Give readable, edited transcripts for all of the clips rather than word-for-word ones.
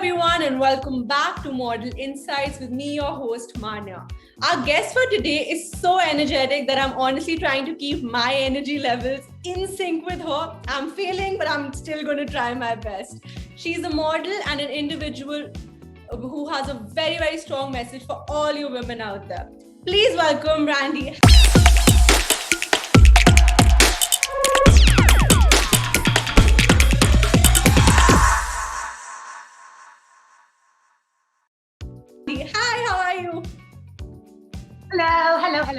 everyone, and welcome back to Model Insights with me, your host, Manya. Our guest for today is so energetic that I'm honestly trying to keep my energy levels in sync with her. I'm failing, but I'm still going to try my best. She's a model and an individual who has a very, very strong message for all you women out there. Please welcome Brandi. Hi, how are you? Hello. I love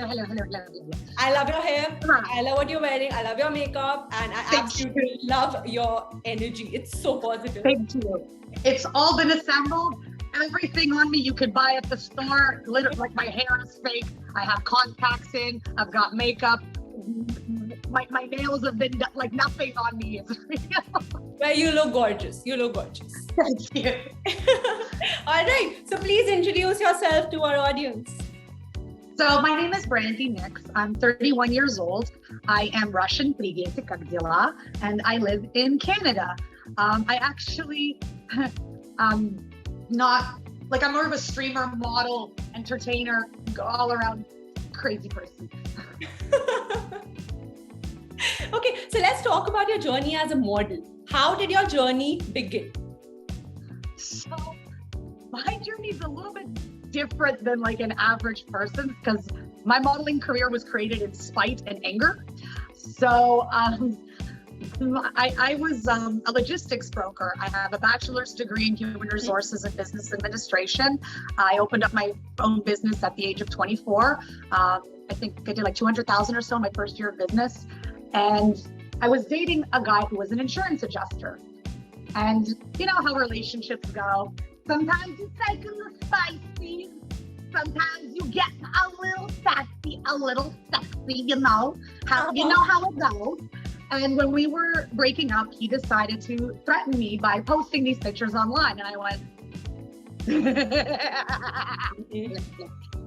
your hair. I love what you're wearing. I love your makeup. And I absolutely love your energy. It's so positive. Thank you. It's all been assembled. Everything on me you could buy at the store. Literally, like my hair is fake. I have contacts in. I've got makeup. My nails have been like nothing on me is real. Well, you look gorgeous. You look gorgeous. Thank you. All right. So please introduce yourself to our audience. So my name is Brandi Nix. I'm 31 years old. I am Russian, and I live in Canada. I actually, not like I'm more of a streamer, model, entertainer, all around crazy person. Okay, so let's talk about your journey as a model. How did your journey begin? So my journey is a little bit different than like an average person because my modeling career was created in spite and anger. So I was a logistics broker. I have a bachelor's degree in human resources and business administration. I opened up my own business at the age of 24. I think I did like 200,000 or so my first year of business. And I was dating a guy who was an insurance adjuster. And you know how relationships go. Sometimes it's like a little spicy. Sometimes you get a little sassy, a little sexy, you know how it goes. And when we were breaking up, he decided to threaten me by posting these pictures online. And I went,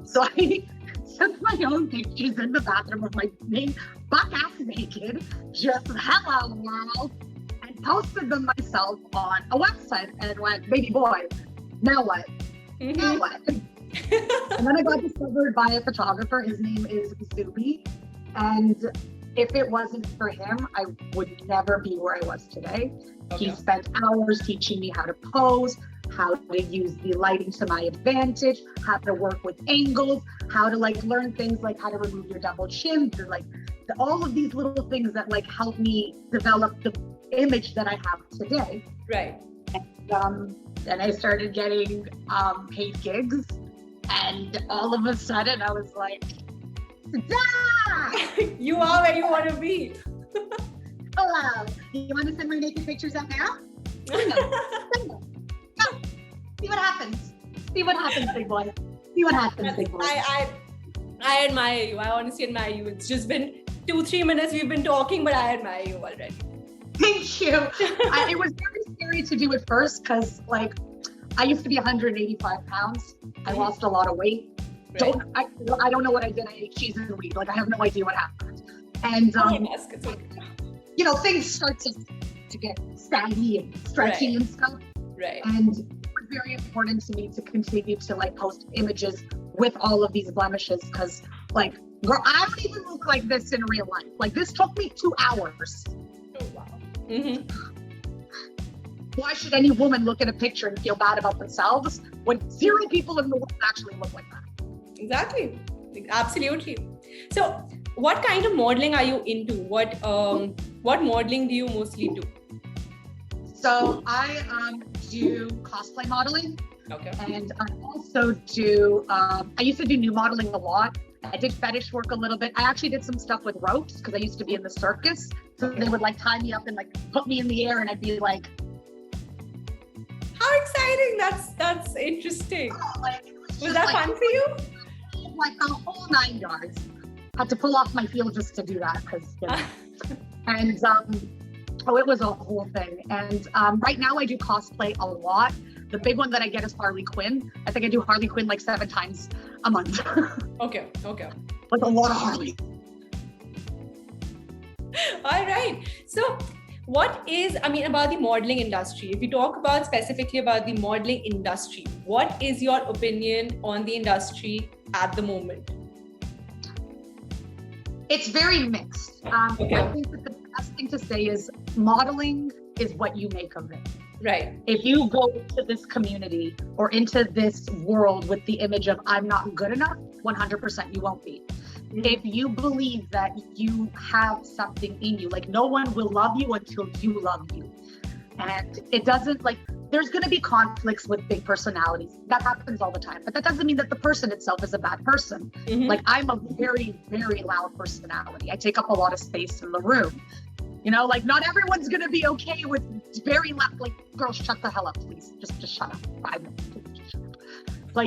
so I took my own pictures in the bathroom of my being butt-ass naked, just hello world, and posted them myself on a website and went, baby boy, now what? Now what? And then I got discovered by a photographer. His name is Zuby. And if it wasn't for him, I would never be where I was today. Okay. He spent hours teaching me how to pose, how to use the lighting to my advantage, how to work with angles, how to like learn things like how to remove your double chin, or like all of these little things that like help me develop the image that I have today. Right. And then I started getting paid gigs, and all of a sudden I was like, you are where you want to be. Hello. You want to send my naked pictures out now? Send them. See what happens. See what happens, big boy. See what happens, big boy. I admire you. I honestly admire you. It's just been 2-3 minutes we've been talking, but I admire you already. Thank you. It was very scary to do at first because like I used to be 185 pounds. I lost a lot of weight. Right. I don't know what I did. I ate cheese and weed. Like I have no idea what happened. And you know, things start to get saggy and stretchy and stuff. Right. And it was very important to me to continue to like post images with all of these blemishes because like girl, I don't even look like this in real life. Like this took me 2 hours. Oh wow. Why should any woman look at a picture and feel bad about themselves when 0 people in the world actually look like that? Exactly. Absolutely. So what kind of modeling are you into? What modeling do you mostly do? So I do cosplay modeling. Okay. And I also do, I used to do new modeling a lot. I did fetish work a little bit. I actually did some stuff with ropes because I used to be in the circus. So they would like tie me up and like put me in the air and I'd be like, how exciting. That's interesting. Was that fun for you? Like the whole 9 yards. Had to pull off my heel just to do that because, you know. And it was a whole thing. And right now I do cosplay a lot. The big one that I get is Harley Quinn. I think I do Harley Quinn like 7 times a month. Okay. Like a lot of Harley. All right. So about the modeling industry, if we talk about specifically about the modeling industry, what is your opinion on the industry at the moment? It's very mixed. Okay. I think that the best thing to say is modeling is what you make of it. Right. If you go into this community or into this world with the image of I'm not good enough, 100% you won't be. Mm-hmm. If you believe that you have something in you, like no one will love you until you love you. And it doesn't there's going to be conflicts with big personalities. That happens all the time. But that doesn't mean that the person itself is a bad person. Mm-hmm. I'm a very, very loud personality. I take up a lot of space in the room. Not everyone's going to be okay with very loud, girls, shut the hell up, please. Just shut up. 5 minutes.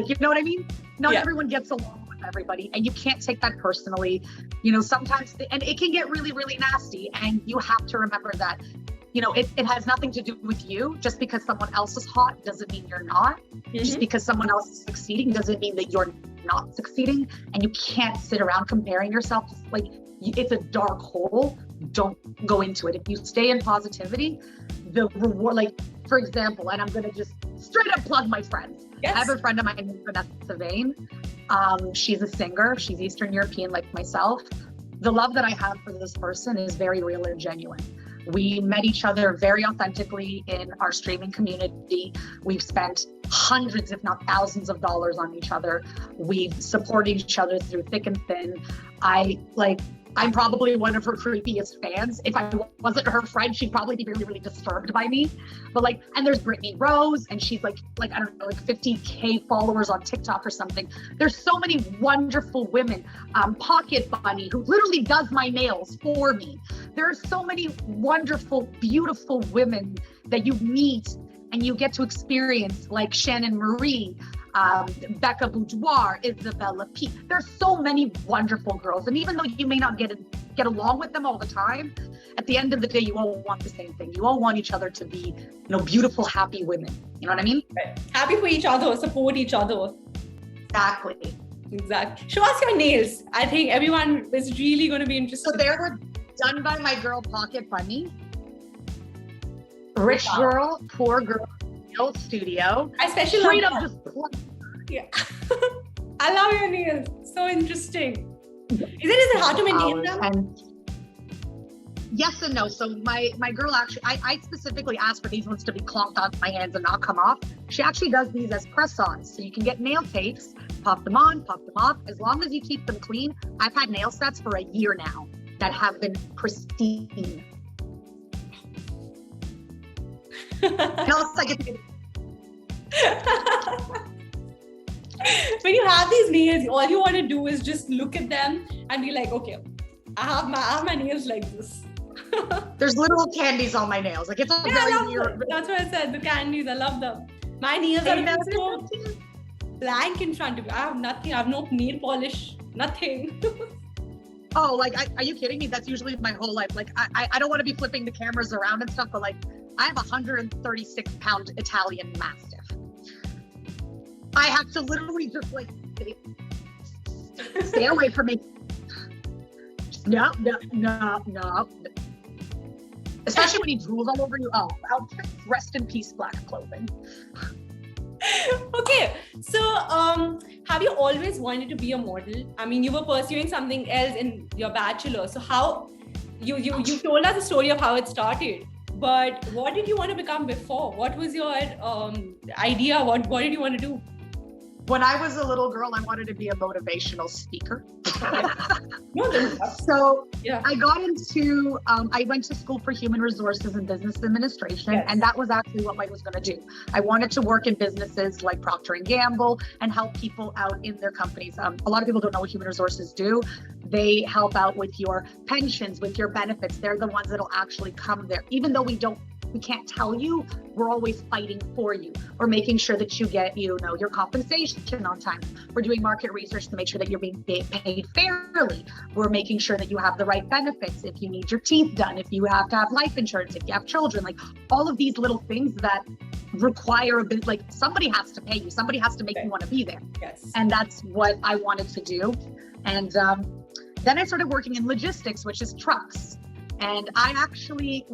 You know what I mean? Not everyone gets along with everybody, and you can't take that personally. Sometimes, and it can get really, really nasty. And you have to remember that it has nothing to do with you. Just because someone else is hot doesn't mean you're not. Mm-hmm. Just because someone else is succeeding doesn't mean that you're not succeeding. And you can't sit around comparing yourself. It's a dark hole. Don't go into it. If you stay in positivity, the reward, for example, and I'm going to just straight up plug my friends. Yes. I have a friend of mine named Vanessa Vane. She's a singer. She's Eastern European like myself. The love that I have for this person is very real and genuine. We met each other very authentically in our streaming community. We've spent hundreds, if not thousands of dollars on each other. We've supported each other through thick and thin. I'm probably one of her creepiest fans. If I wasn't her friend, she'd probably be really, really disturbed by me. But and there's Brittany Rose, and she's I don't know, 50K followers on TikTok or something. There's so many wonderful women. Pocket Bunny, who literally does my nails for me. There are so many wonderful, beautiful women that you meet and you get to experience, like Shannon Marie, Becca Boudoir, Isabella P. There's so many wonderful girls. And even though you may not get along with them all the time, at the end of the day, you all want the same thing. You all want each other to be, beautiful, happy women. You know what I mean? Right. Happy for each other, support each other. Exactly. Show us your nails. I think everyone is really going to be interested. So they were done by my girl, Pocket Bunny. Rich girl, poor girl, nail studio. I especially straight love up that. just yeah. I love your nails. So interesting. Is it hard to maintain them? And yes and no. So my girl actually, I specifically asked for these ones to be clonked on my hands and not come off. She actually does these as press-ons. So you can get nail tapes, pop them on, pop them off. As long as you keep them clean. I've had nail sets for a year now that have been pristine. When you have these nails, all you want to do is just look at them and be like, okay, I have my nails like this. There's little candies on my nails. It's all very weird. That's what I said. The candies, I love them. My nails are so blank in front of me. I have nothing. I have no nail polish. Nothing. Oh, are you kidding me? That's usually my whole life. I don't want to be flipping the cameras around and stuff, but I have a 136-pound Italian Mastiff. I have to literally just stay away from me. No. Especially when he drools all over you. Oh, rest in peace, black clothing. Okay, so have you always wanted to be a model? I mean, you were pursuing something else in your bachelor. So how you told us the story of how it started, but what did you want to become before? What was your idea? What did you want to do? When I was a little girl, I wanted to be a motivational speaker. Yeah. I got into, I went to school for human resources and business administration, yes. And that was actually what I was going to do. I wanted to work in businesses like Procter & Gamble and help people out in their companies. A lot of people don't know what human resources do. They help out with your pensions, with your benefits. They're the ones that'll actually come there. Even though we can't tell you, we're always fighting for you. We're making sure that you get, your compensation on time. We're doing market research to make sure that you're being paid fairly. We're making sure that you have the right benefits. If you need your teeth done, if you have to have life insurance, if you have children, all of these little things that require a bit, somebody has to pay you. Somebody has to make you want to be there. Yes. And that's what I wanted to do. And then I started working in logistics, which is trucks. And I actually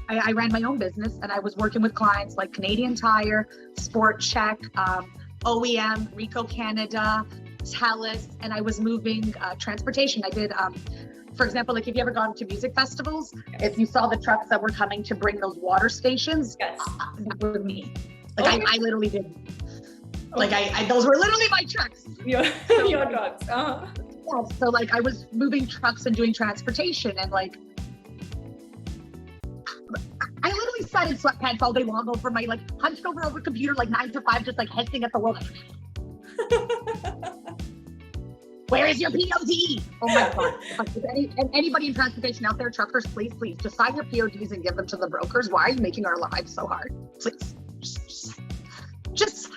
I ran my own business, and I was working with clients like Canadian Tire, Sport Check, OEM, Rico Canada, TELUS, and I was moving transportation. I did, for example, like if you ever gone to music festivals, if you saw the trucks that were coming to bring those water stations, Yes. That was me. Like Okay. I literally did. Like I those were literally my trucks. Your drugs. Yeah, so like I was moving trucks and doing transportation, and like I literally sat in sweatpants all day long over my like hunched over a computer like 9 to 5, just like hissing at the world. Where is your POD? Oh my God. If anybody in transportation out there, truckers, please just sign your PODs and give them to the brokers. Why are you making our lives so hard? Please. Just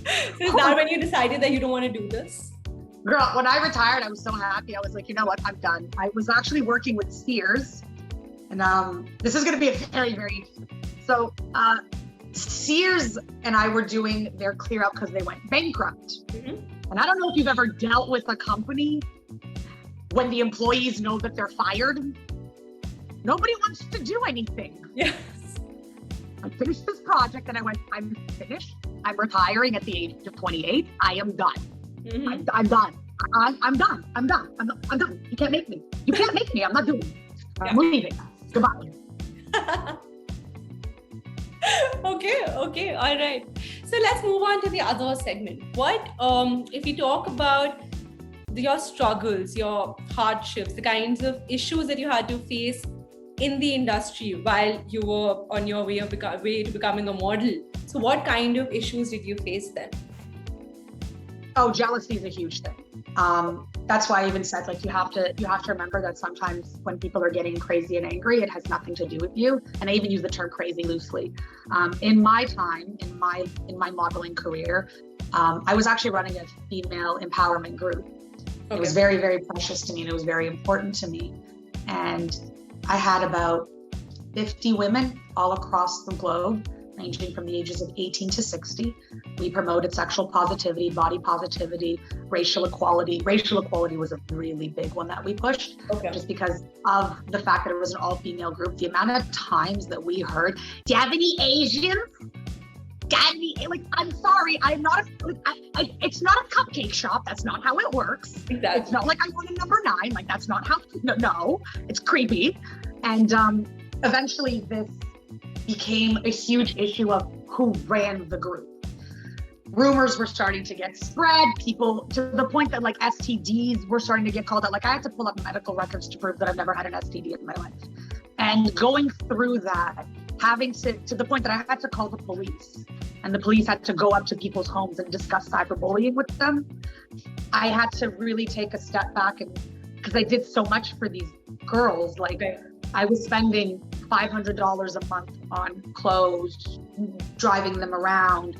So is that when you decided that you don't want to do this? girl, when I retired, I was so happy. I was like, you know what? I'm done. I was actually working with Sears. And this is going to be a very, very, so Sears and I were doing their clear out because they went bankrupt. Mm-hmm. And I don't know if you've ever dealt with a company when the employees know that they're fired. Nobody wants to do anything. Yes. I finished this project and I went, I'm finished. I'm retiring at the age of 28. I am done. Mm-hmm. I'm done. I'm done. I'm done. I'm done. You can't make me. You can't make me. I'm not doing it. I'm leaving. Goodbye. Okay, all right. So let's move on to the other segment. What, if you talk about your struggles, your hardships, the kinds of issues that you had to face in the industry while you were on your way to becoming a model. So what kind of issues did you face then? Oh, jealousy is a huge thing. That's why I even said, like, you have to remember that sometimes when people are getting crazy and angry, it has nothing to do with you. And I even use the term crazy loosely. In my time, in my modeling career, I was actually running a female empowerment group. Okay. It was very, very precious to me, and it was very important to me. And I had about 50 women all across the globe, ranging from the ages of 18 to 60. We promoted sexual positivity, body positivity, racial equality. Racial equality was a really big one that we pushed, just because of the fact that it was an all-female group. The amount of times that we heard, do you have any Asians? Like, I'm sorry, I'm not, it's not a cupcake shop. That's not how it works. Exactly. It's not like I want a number 9. Like, that's not how, no, it's creepy. And eventually this became a huge issue of who ran the group. Rumors were starting to get spread, people, to the point that like STDs were starting to get called out. Like, I had to pull up medical records to prove that I've never had an STD in my life. And going through that, having to the point that I had to call the police, and the police had to go up to people's homes and discuss cyberbullying with them. I had to really take a step back, and because I did so much for these girls. Like, I was spending $500 a month on clothes, driving them around,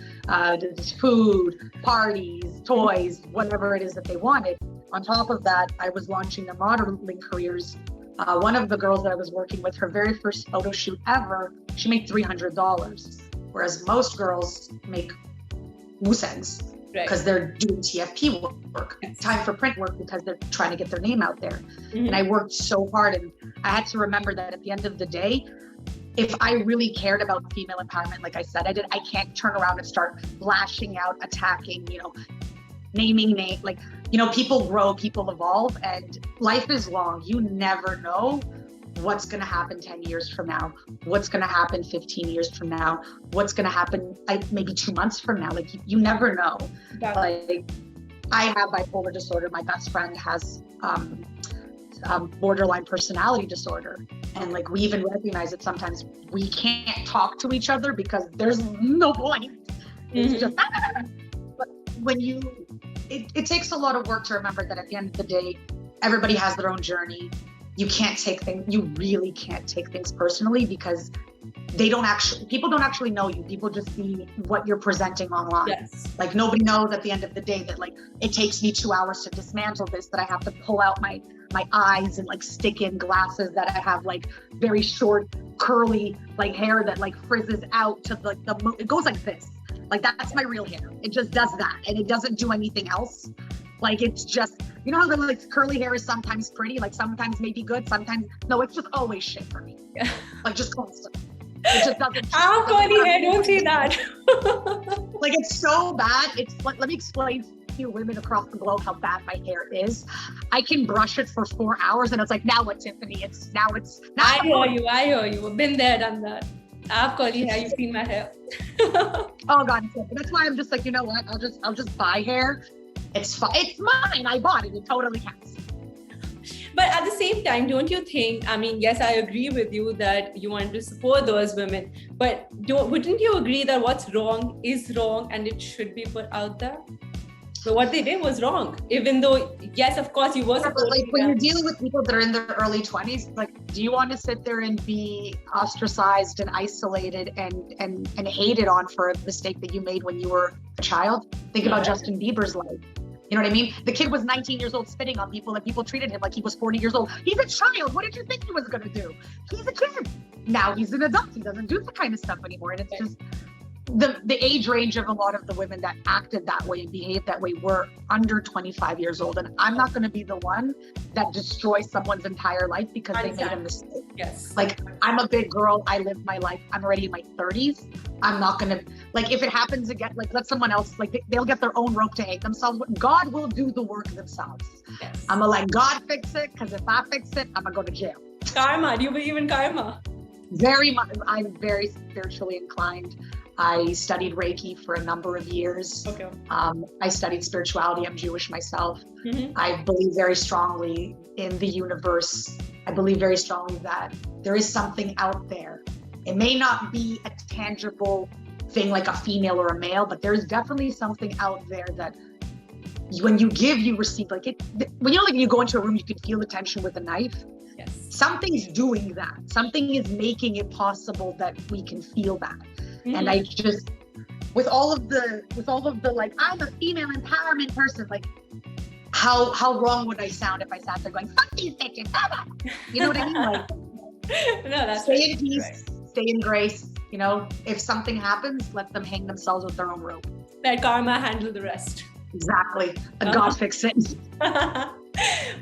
food, parties, toys, whatever it is that they wanted. On top of that, I was launching their modeling careers. One of the girls that I was working with, her very first photo shoot ever, she made $300, whereas most girls make woosens because they're doing TFP work, time for print work, because they're trying to get their name out there. Mm-hmm. And I worked so hard, and I had to remember that at the end of the day, if I really cared about female empowerment, like I said I did, I can't turn around and start lashing out, attacking, naming names. Like, people grow, people evolve, and life is long. You never know what's going to happen 10 years from now, what's going to happen 15 years from now, what's going to happen maybe 2 months from now. Like, you never know. Like, I have bipolar disorder. My best friend has borderline personality disorder. And like, we even recognize that sometimes we can't talk to each other because there's no point. It's just, but when it takes a lot of work to remember that at the end of the day, everybody has their own journey. You really can't take things personally, because people don't actually know you. People just see what you're presenting online. Yes. Like, nobody knows at the end of the day that, like, it takes me 2 hours to dismantle this, that I have to pull out my eyes and like stick in glasses, that I have like very short curly like hair that like frizzes out to like it goes like this. Like, that's my real hair. It just does that, and it doesn't do anything else. Like, it's just, you know how the like curly hair is sometimes pretty, like sometimes maybe good, sometimes no, it's just always shit for me. Like, just constant. It just doesn't. I'm curly hair, don't say that. Like, it's so bad. It's like, let me explain to you women across the globe how bad my hair is. I can brush it for 4 hours and it's like, now what, Tiffany? I hear you. I've been there, done that. I have curly hair, you've seen my hair. Oh God, that's why I'm just like, you know what? I'll just buy hair. It's fine. It's mine. I bought it. It totally counts. But at the same time, don't you think, I mean, yes, I agree with you that you want to support those women, but wouldn't you agree that what's wrong is wrong and it should be put out there? So what they did was wrong, even though, yes, of course, you were supporting like when you're dealing with people that are in their early 20s, like, do you want to sit there and be ostracized and isolated and hated on for a mistake that you made when you were a child? Think about Justin Bieber's life. You know what I mean? The kid was 19 years old spitting on people and people treated him like he was 40 years old. He's a child. What did you think he was going to do? He's a kid. Now he's an adult. He doesn't do that kind of stuff anymore. And it's just the age range of a lot of the women that acted that way and behaved that way were under 25 years old. And I'm not going to be the one that destroys someone's entire life because they made a mistake. Yes. Like, I'm a big girl. I lived my life. I'm already in my 30s. I'm not going to, like, if it happens again, like, let someone else, like, they'll get their own rope to hate themselves. God will do the work themselves. Yes. I'm going to let God fix it, because if I fix it, I'm going to go to jail. Karma. Do you believe in karma? Very much. I'm very spiritually inclined. I studied Reiki for a number of years. Okay. I studied spirituality. I'm Jewish myself. Mm-hmm. I believe very strongly in the universe. I believe very strongly that there is something out there. It may not be a tangible thing like a female or a male, but there's definitely something out there that when you give, you receive. Like, it, when like you go into a room, you can feel the tension with a knife. Yes. Something's doing that. Something is making it possible that we can feel that. Mm-hmm. And I just, with all of the like, I'm a female empowerment person, like, how wrong would I sound if I sat there going, fuck these bitches, you know what I mean? Like, no, that's stay in peace, right. Stay in grace. You know, if something happens, let them hang themselves with their own rope. Let karma handle the rest. Exactly. God fix it.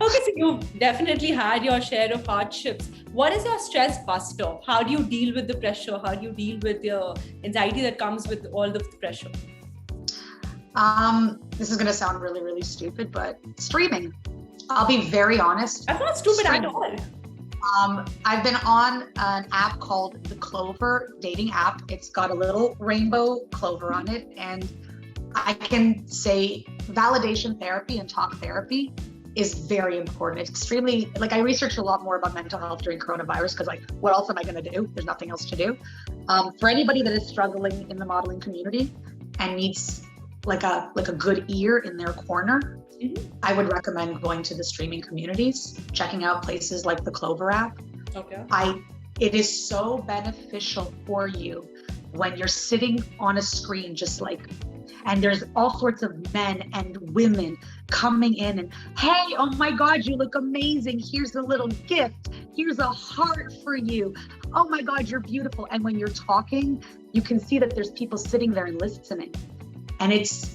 Okay, so you've definitely had your share of hardships. What is your stress buster? How do you deal with the pressure? How do you deal with the anxiety that comes with all of the pressure? This is going to sound really, really stupid, but streaming. I'll be very honest. That's not stupid at all. I've been on an app called the Clover dating app. It's got a little rainbow clover on it. And I can say validation therapy and talk therapy is very important. It's extremely, like, I researched a lot more about mental health during coronavirus because, like, what else am I going to do? There's nothing else to do. For anybody that is struggling in the modeling community and needs like a good ear in their corner, mm-hmm. I would recommend going to the streaming communities, checking out places like the Clover app. Okay. It is so beneficial for you when you're sitting on a screen, just like, and there's all sorts of men and women coming in and, hey, oh my God, you look amazing. Here's a little gift. Here's a heart for you. Oh my God, you're beautiful. And when you're talking, you can see that there's people sitting there and listening. And it's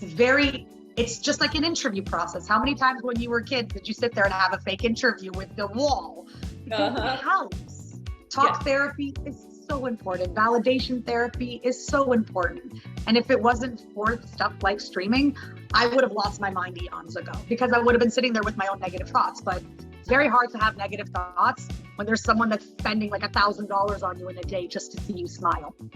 just like an interview process. How many times when you were kids did you sit there and have a fake interview with the wall? Because it helps. Talk therapy is so important. Validation therapy is so important. And if it wasn't for stuff like streaming, I would have lost my mind eons ago because I would have been sitting there with my own negative thoughts. But it's very hard to have negative thoughts when there's someone that's spending like $1,000 on you in a day just to see you smile. Right.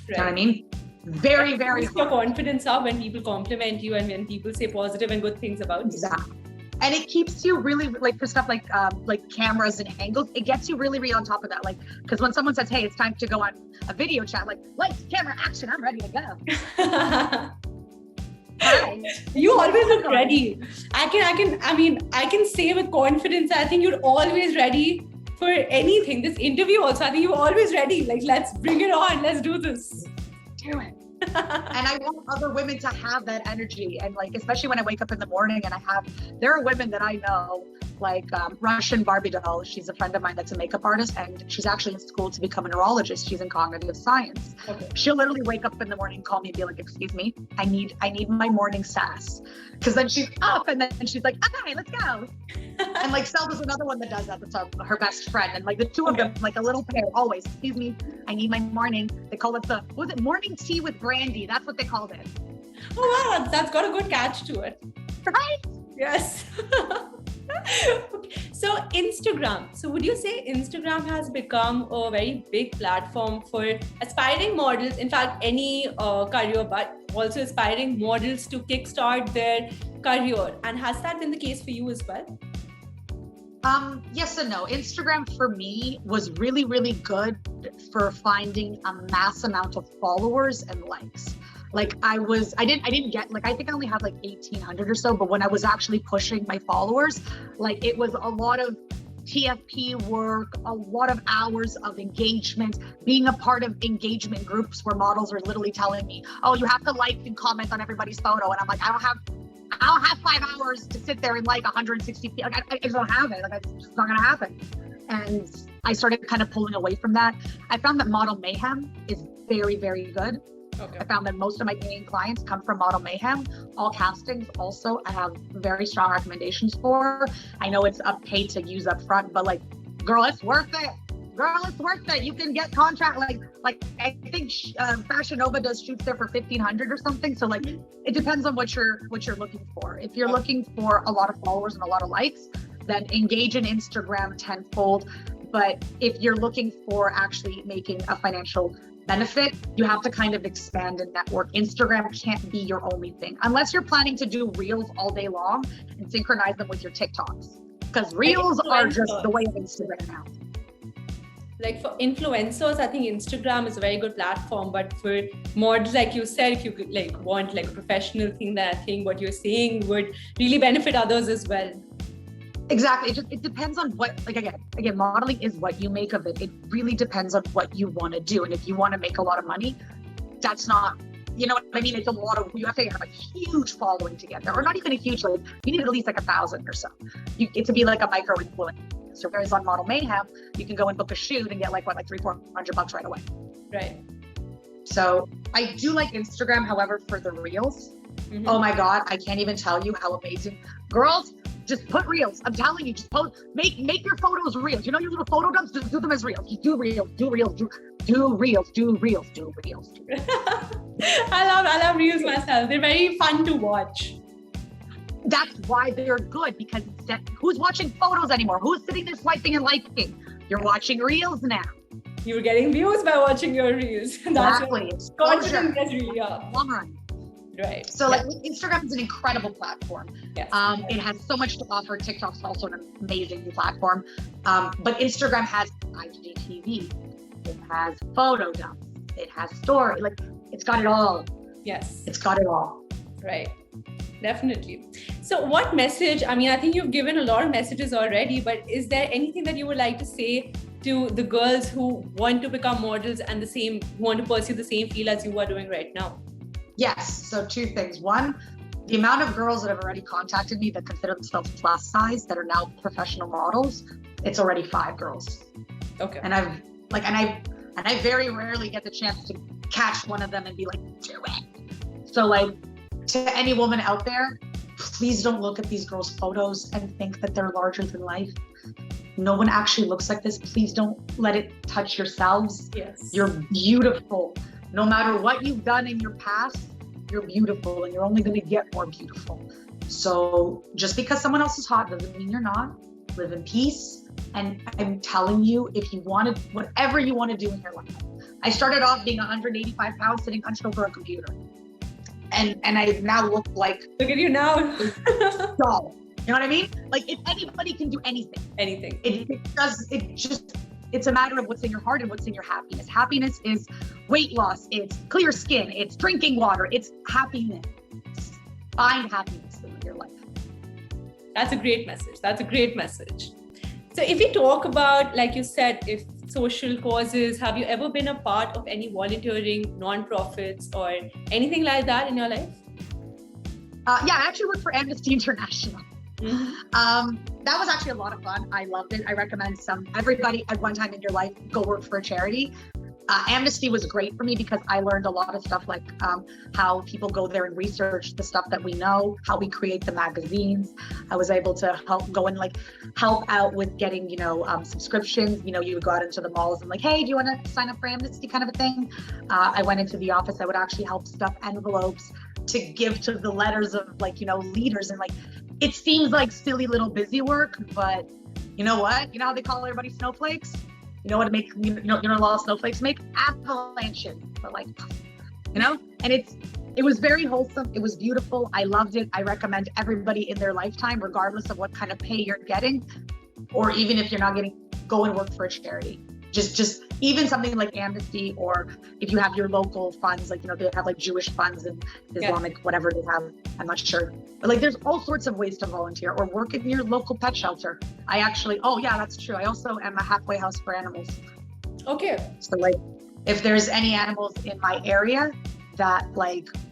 You know what I mean? Very, very hard. Your confidence up when people compliment you and when people say positive and good things about you. Exactly. And it keeps you really, like, for stuff like cameras and angles, it gets you really, really on top of that. Like, because when someone says, hey, it's time to go on a video chat, like, lights, camera, action, I'm ready to go. Hi. You always look ready. I can say with confidence, I think you're always ready for anything. This interview also, I think you're always ready. Like, let's bring it on. Let's do this. Do it. And I want other women to have that energy. And like, especially when I wake up in the morning and there are women that I know, like Russian Barbie doll. She's a friend of mine that's a makeup artist, and she's actually in school to become a neurologist. She's in cognitive science. Okay. She'll literally wake up in the morning, call me and be like, excuse me, I need my morning sass. Cause then she's up and then she's like, okay, let's go. And like Selva's another one that does that. That's her best friend. And like the two of them, like a little pair, always, excuse me, I need my morning. They call it morning tea with Brandi? That's what they called it. Oh wow, that's got a good catch to it. Right? Yes. Okay. So Instagram. So would you say Instagram has become a very big platform for aspiring models, in fact, any career, but also aspiring models to kickstart their career? And has that been the case for you as well? Yes and no. Instagram for me was really, really good for finding a mass amount of followers and likes. Like I didn't get, like, I think I only had like 1,800 or so, but when I was actually pushing my followers, like it was a lot of TFP work, a lot of hours of engagement, being a part of engagement groups where models are literally telling me, oh, you have to like and comment on everybody's photo. And I'm like, I don't have 5 hours to sit there and like 160 like I just don't have it. Like it's just not gonna happen. And I started kind of pulling away from that. I found that Model Mayhem is very, very good. Okay. I found that most of my paying clients come from Model Mayhem. All castings also I have very strong recommendations for. I know it's a pay to use up front, but like, girl, it's worth it. Girl, it's worth it. You can get contract like I think Fashion Nova does shoots there for 1,500 or something. So like it depends on what you're looking for. If you're looking for a lot of followers and a lot of likes, then engage in Instagram tenfold. But if you're looking for actually making a financial benefit, you have to kind of expand and network. Instagram can't be your only thing unless you're planning to do reels all day long and synchronize them with your TikToks, because reels are just the way of Instagram now. Like for influencers, I think Instagram is a very good platform, but for models, like you said, if you could like want like a professional thing, that I think what you're saying would really benefit others as well. Exactly. It depends on what, like again, modeling is what you make of it. It really depends on what you want to do. And if you want to make a lot of money, that's not, you know what I mean? It's a lot of, you have to have a huge following to get there, or not even a huge, like you need at least like 1,000 or so. You get to be like a micro influencer. Whereas on Model Mayhem, you can go and book a shoot and get like what, like $300-400 right away. Right. So I do like Instagram, however, for the reels. Mm-hmm. Oh my God, I can't even tell you how amazing. Girls, just put reels. I'm telling you, just post, make your photos reels. You know your little photo dumps, just do them as reels. Just do reels, do reels, do reels, do reels, do reels. Do reels. I love reels myself. They're very fun to watch. That's why they're good, because who's watching photos anymore? Who's sitting there swiping and liking? You're watching reels now. You're getting views by watching your reels. Exactly. That's confidence gets really up. Long run. Right. So like Instagram is an incredible platform. Yes. It has so much to offer. TikTok's also an amazing platform. But Instagram has IGTV. It has photo dumps. It has story. Like it's got it all. Yes. It's got it all. Right. Definitely. So what message, I mean, I think you've given a lot of messages already, but is there anything that you would like to say to the girls who want to become models and want to pursue the same field as you are doing right now? Yes. So 2 things. One, the amount of girls that have already contacted me that consider themselves plus size that are now professional models, it's already 5 girls. Okay. And I very rarely get the chance to catch one of them and be like, do it. So like, to any woman out there, please don't look at these girls' photos and think that they're larger than life. No one actually looks like this. Please don't let it touch yourselves. Yes. You're beautiful. No matter what you've done in your past, you're beautiful, and you're only going to get more beautiful. So just because someone else is hot doesn't mean you're not. Live in peace. And I'm telling you, if you wanted whatever you want to do in your life. I started off being 185 pounds sitting hunched over a computer. And I now look like, look at you now. doll. You know what I mean? Like if anybody can do anything. Anything. It's a matter of what's in your heart and what's in your happiness. Happiness is weight loss. It's clear skin. It's drinking water. It's happiness. Find happiness in your life. That's a great message. So if we talk about, like you said, if social causes? Have you ever been a part of any volunteering, non-profits, or anything like that in your life? Yeah, I actually work for Amnesty International. That was actually a lot of fun. I loved it. I recommend everybody at one time in your life go work for a charity. Amnesty was great for me because I learned a lot of stuff like how people go there and research the stuff that we know, how we create the magazines. I was able to help out with getting, subscriptions. You would go out into the malls and like, hey, do you want to sign up for Amnesty kind of a thing? I went into the office. I would actually help stuff envelopes to give to the letters of leaders, and it seems like silly little busy work, but you know what? You know how they call everybody snowflakes? You know what it makes, a lot of snowflakes make? Avalanches. But and it was very wholesome. It was beautiful. I loved it. I recommend everybody in their lifetime, regardless of what kind of pay you're getting, or even if you're not getting, go and work for a charity. Just even something like Amnesty, or if you have your local funds, they have Jewish funds and Islamic, whatever they have, I'm not sure. But there's all sorts of ways to volunteer, or work in your local pet shelter. I actually, that's true. I also am a halfway house for animals. Okay. So if there's any animals in my area that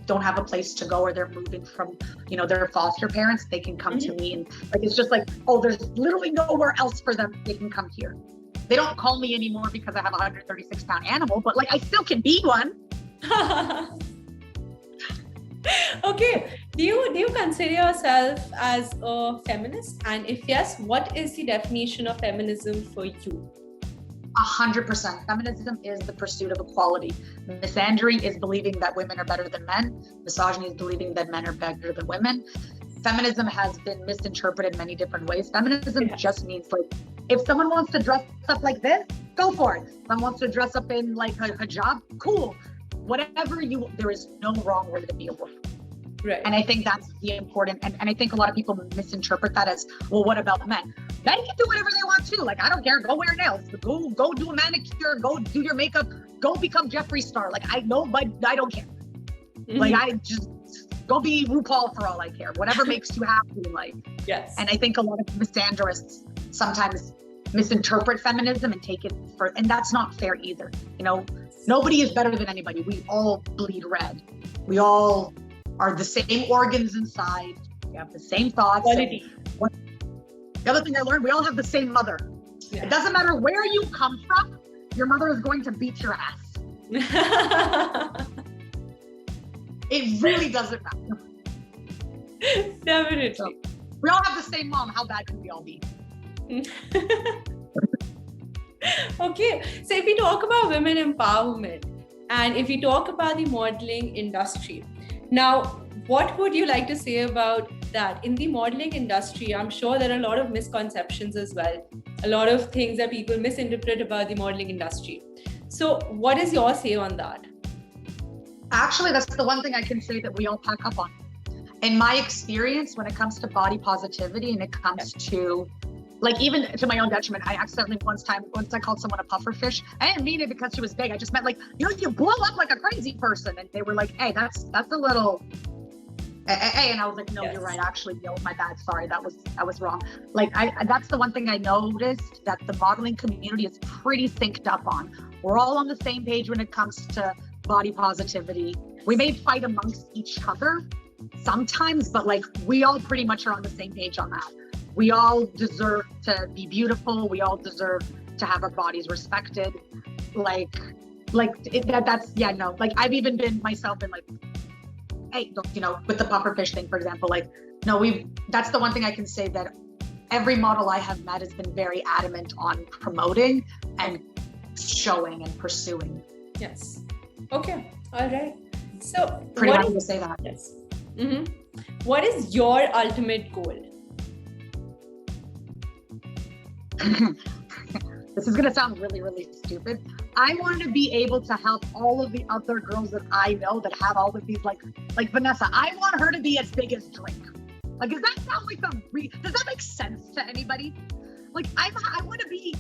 don't have a place to go, or they're moving from, their foster parents, they can come to me, and it's just there's literally nowhere else for them. They can come here. They don't call me anymore because I have a 136-pound animal, but I still can be one. Okay. Do you consider yourself as a feminist? And if yes, what is the definition of feminism for you? 100%. Feminism is the pursuit of equality. Misandry is believing that women are better than men. Misogyny is believing that men are better than women. Feminism has been misinterpreted many different ways. Feminism just means if someone wants to dress up like this, go for it. If someone wants to dress up in a hijab, cool. Whatever there is no wrong way to be a woman. Right. And I think that's the important, and I think a lot of people misinterpret that as, well, what about men? Men can do whatever they want to. I don't care. Go wear nails. Go do a manicure. Go do your makeup. Go become Jeffree Star. I know, but I don't care. I just go be RuPaul for all I care. Whatever makes you happy. Yes. And I think a lot of misandrists sometimes misinterpret feminism and take it and that's not fair either. Nobody is better than anybody. We all bleed red. We all are the same organs inside. We have the same thoughts. The other thing I learned, we all have the same mother. Yeah. It doesn't matter where you come from, your mother is going to beat your ass. It really doesn't matter. Definitely. So, we all have the same mom. How bad can we all be? Okay. So if we talk about women empowerment, and if we talk about the modeling industry, now, what would you like to say about that? In the modeling industry, I'm sure there are a lot of misconceptions as well. A lot of things that people misinterpret about the modeling industry. So what is your say on that? Actually, that's the one thing I can say that we all pack up on. In my experience, when it comes to body positivity and it comes to even to my own detriment, I accidentally once I called someone a puffer fish. I didn't mean it because she was big. I just meant you blow up like a crazy person. And they were like, hey, that's a little, hey. And I was like, no, You're right. Actually, no, my bad. Sorry. That was wrong. That's the one thing I noticed that the modeling community is pretty synced up on. We're all on the same page when it comes to body positivity. We may fight amongst each other sometimes, but we all pretty much are on the same page on that. We all deserve to be beautiful. We all deserve to have our bodies respected. I've even been myself in hey, with the puffer fish thing, for example, that's the one thing I can say that every model I have met has been very adamant on promoting and showing and pursuing. Yes. Okay. All right. So pretty happy to say that. Yes. Mm-hmm. What is your ultimate goal? This is going to sound really, really stupid. I want to be able to help all of the other girls that I know that have all of these, like Vanessa. I want her to be as big as Drake. Does that sound does that make sense to anybody? I want to be,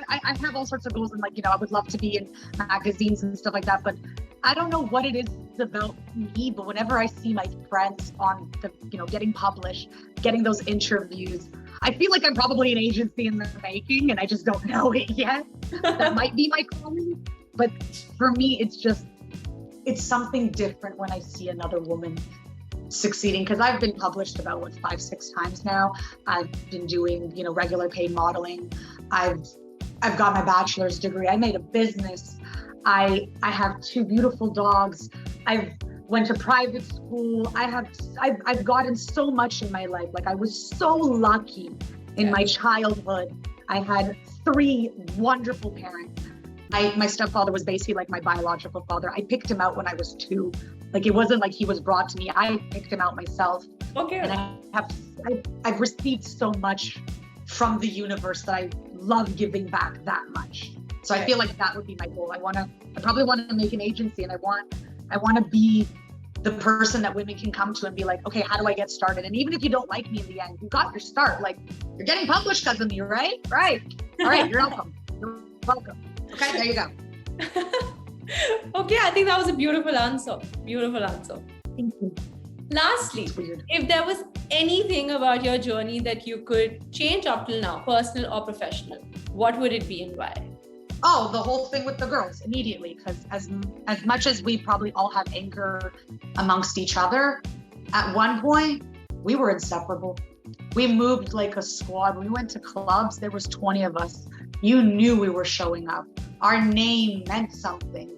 I have all sorts of goals and I would love to be in magazines and stuff like that, but I don't know what it is about me, but whenever I see my friends on the, getting published, getting those interviews, I feel like I'm probably an agency in the making and I just don't know it yet. that might be my calling. But for me, it's something different when I see another woman succeeding, because I've been published about 5-6 times now. I've been doing, regular paid modeling. I've got my bachelor's degree. I made a business. I have 2 beautiful dogs. I've went to private school. I've gotten so much in my life. Like, I was so lucky in my childhood. I had 3 wonderful parents. My stepfather was basically like my biological father. I picked him out when I was 2. Like, it wasn't like he was brought to me. I picked him out myself. Okay. And I've received so much from the universe that I love giving back that much. So I feel like that would be my goal. I probably want to make an agency, and I want to be the person that women can come to and be like, okay, how do I get started? And even if you don't like me in the end, you got your start. Like, you're getting published because of me, right? Right. All right. You're welcome. You're welcome. Okay, there you go. Okay, I think that was a beautiful answer. Beautiful answer. Thank you. Lastly, if there was anything about your journey that you could change up till now, personal or professional, what would it be and why? Oh, the whole thing with the girls immediately, because as much as we probably all have anger amongst each other, at one point we were inseparable. We moved like a squad. We went to clubs. There was 20 of us. You knew we were showing up. Our name meant something.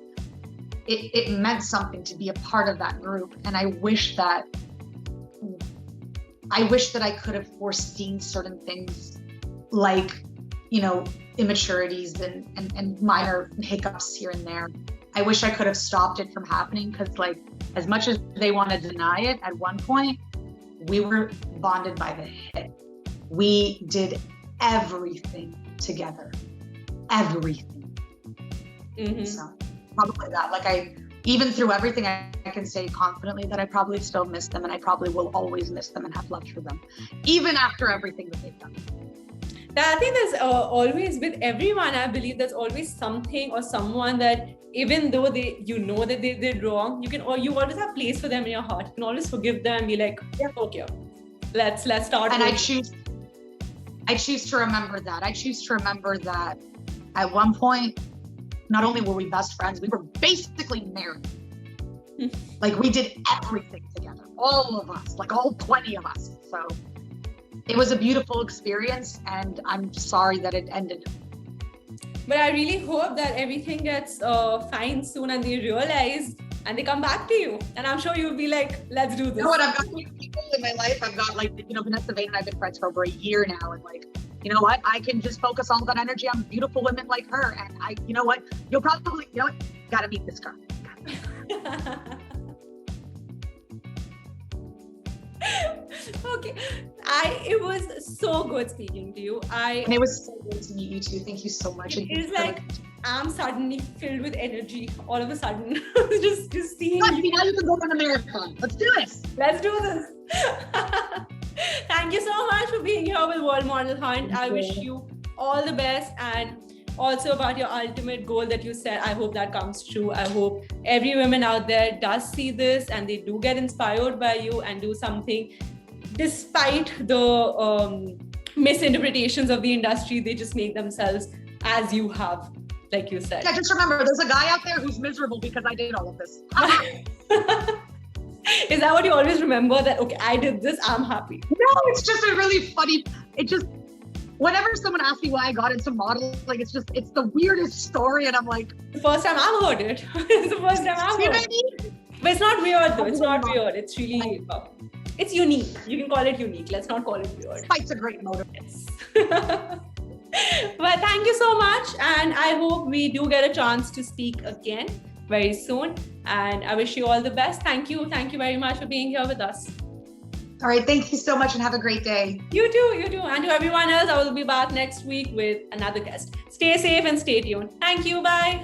It meant something to be a part of that group. And I wish that I could have foreseen certain things, like, immaturities and minor hiccups here and there. I wish I could have stopped it from happening, because, like, as much as they want to deny it, at one point we were bonded by the hip. We did everything together. Everything. Mm-hmm. So probably that. Like, even through everything, I can say confidently that I probably still miss them, and I probably will always miss them and have love for them, even after everything that they've done. I think there's always, with everyone, I believe there's always something or someone that, even though that they did wrong, you always have place for them in your heart. You can always forgive them and be like, okay, let's start. And I choose to remember that. I choose to remember that at one point, not only were we best friends, we were basically married. Like, we did everything together, all of us, like all 20 of us. So it was a beautiful experience, and I'm sorry that it ended. But I really hope that everything gets fine soon, and they realize and they come back to you. And I'm sure you'll be like, let's do this. You know what? I've got people in my life. I've got, like, Vanessa Vane and I've been friends for over a year now. And, like, you know what? I can just focus all that energy on beautiful women like her. And you know what? You'll probably, gotta meet this girl. Okay. It was so good speaking to you. And it was so good to meet you too. Thank you so much. It is like, I'm suddenly filled with energy all of a sudden. just seeing you. Now you can go on a marathon. Let's do this. Let's do this. Thank you so much for being here with World Model Hunt. I wish you all the best, and also about your ultimate goal that you said. I hope that comes true. I hope every woman out there does see this and they do get inspired by you and do something despite the misinterpretations of the industry. They just make themselves as you have, like you said. Yeah, just remember, there's a guy out there who's miserable because I did all of this. Is that what you always remember? That, okay, I did this, I'm happy. No, it's just a really funny, whenever someone asks me why I got into modeling, it's the weirdest story. And I'm like, the first time I've heard it. It's the first time I've heard it. But it's not weird though. It's not weird. It's really, it's unique. You can call it unique. Let's not call it weird. Spite's a great motive. Yes. But thank you so much. And I hope we do get a chance to speak again very soon. And I wish you all the best. Thank you. Thank you very much for being here with us. All right. Thank you so much and have a great day. You too. And to everyone else, I will be back next week with another guest. Stay safe and stay tuned. Thank you. Bye.